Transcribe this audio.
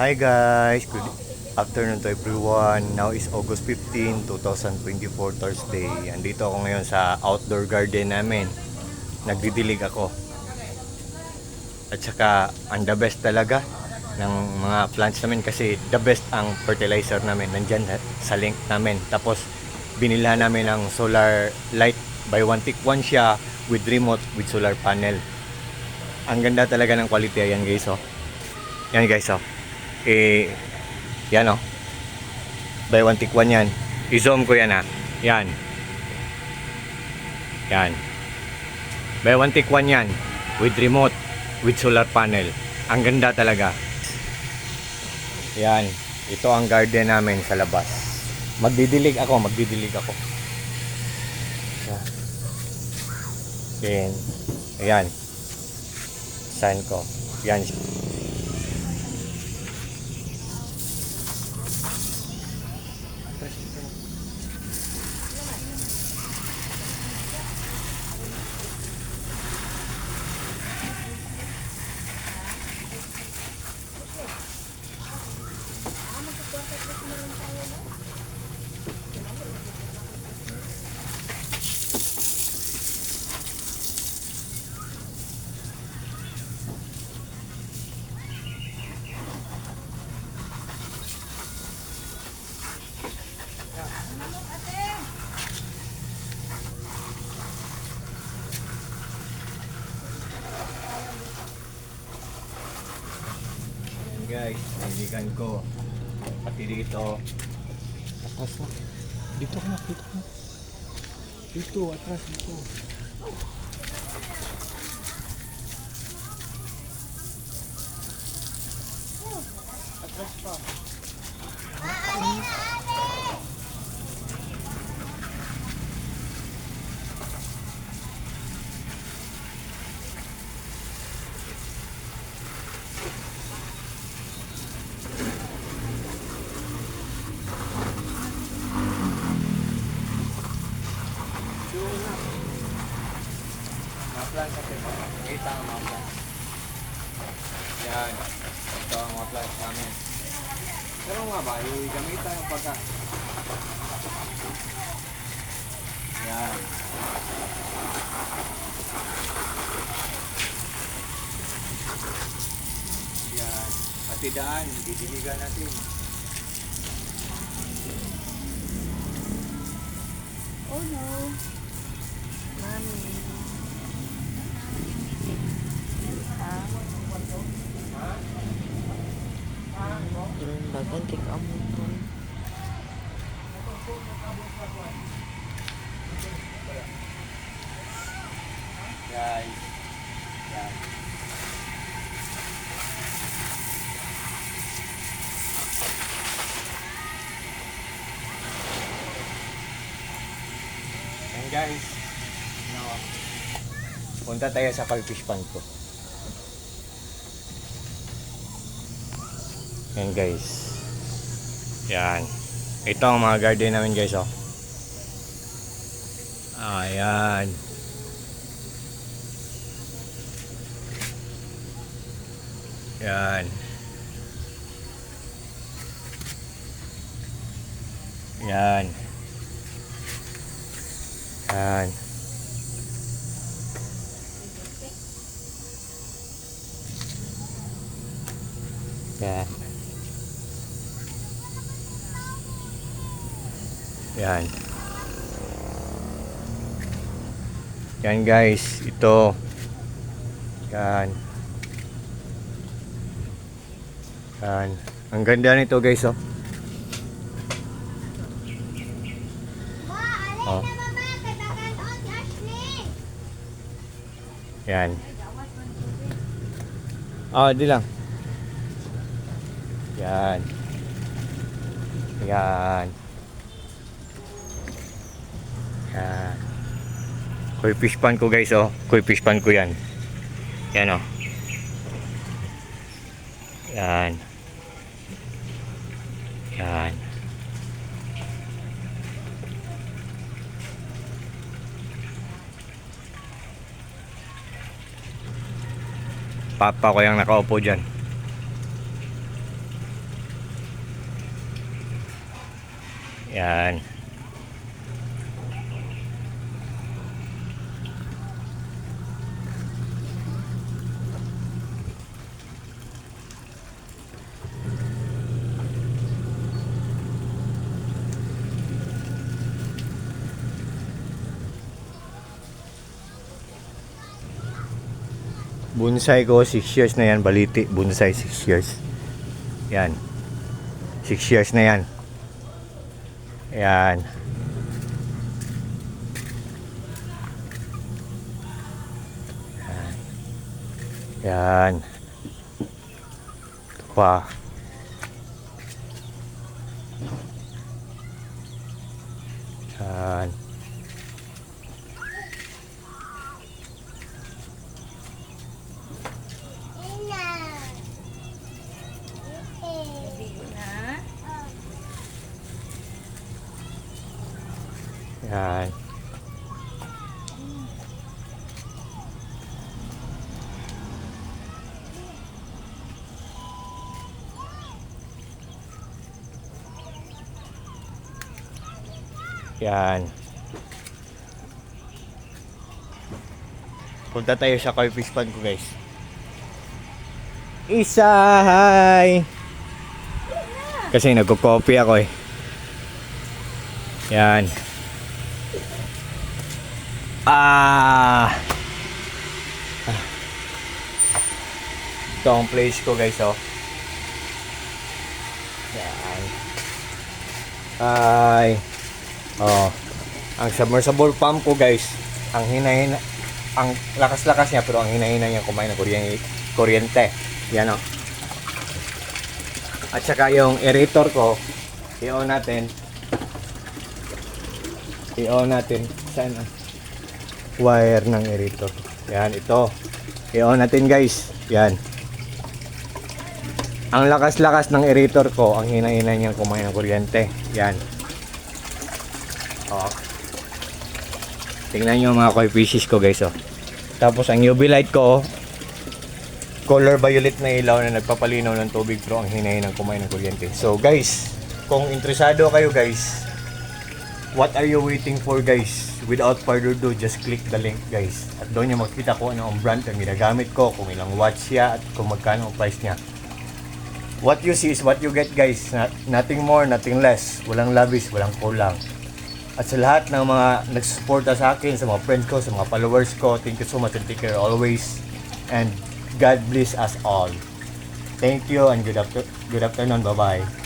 Hi guys, good afternoon to everyone. Now is August 15, 2024, Thursday. Andito ako ngayon sa outdoor garden namin. Nagdidilig ako. At saka, ang the best talaga ng mga plants namin kasi the best ang fertilizer namin. Nandyan sa link namin. Tapos, binilhan namin ng solar light. Buy one take one siya with remote with solar panel. Ang ganda talaga ng quality. Ayan guys, oh. Yan guys, oh. Yan oh. Buy one take one yan. I-zoom ko yan, yan. Yan. Buy one take one yan. With remote. With solar panel. Ang ganda talaga. Yan. Ito ang garden namin sa labas. Magdidilig ako. Yan. Ayan. Sign ko. Yan. Guys, niligan ko pati dito atras na dito atras dito atras pa. Plants kasi makikita ang mga plants. Yan. Ito ang mga plants namin. Pero nga ba, gamitan yung pagka. Yan. Yan. Pati daan, didiligan natin. Oh no. Mami. Dagan kay kamuton. Guys. Yan. And guys, punta tayo sa fish pond ko. Yan guys. Yan. Ito ang mga garden namin guys, oh. Ayan. Yan. Yan. Yan. Yan. Yan. Yan guys, ito. Yan. Yan. Ang ganda nito guys, oh. Oh. Yan. Oh, di lang. Yan. Yan. Yan. Koi fish pan ko guys, oh. Koi fish pan ko yan. Yan, oh. Yan. Yan. Papa ko yung nakaupo dyan. Yan. Bonsai ko 6 years na yan, baliti. Bonsai 6 years. Yan. 6 years na yan. Yan. Yan. Ito pa. Yan. Yan. Yan. Punta tayo sa koi fish pond ko, guys. Isa, hi! Kasi nagko-coffee ako eh. Yan. Ito ang place ko, guys, oh. Yan. Hi. Oh. Ang submersible pump ko, guys, ang hinahina, ang lakas-lakas niya, pero ang hinahina niya kumain ng kuryente. Yan, oh. At saka yung aerator ko, i-on natin. I-on natin. Saan, ah? Wire ng aerator. Yan, ito. I-on natin, guys. Yan. Ang lakas-lakas ng aerator ko, ang hina-hina niya kumain ng kuryente. Yan. Oh. Tingnan nyo mga koi fishes ko, guys, oh. Tapos ang UV light ko, color violet na ilaw na nagpapalinaw ng tubig, pero ang hina-hina kumain ng kuryente. So, guys, kung interesado kayo, guys, what are you waiting for, guys? Without further ado, just click the link, guys. At doon nyo makita ko ano ang brand ang ginagamit ko, kung ilang watts siya, at kung magkano ang price niya. What you see is what you get, guys. Nothing more, nothing less. Walang lavish, walang kulang. At sa lahat ng mga nagsusuporta sa akin, sa mga friends ko, sa mga followers ko, thank you so much and take care always. And God bless us all. Thank you and good afternoon. Bye-bye.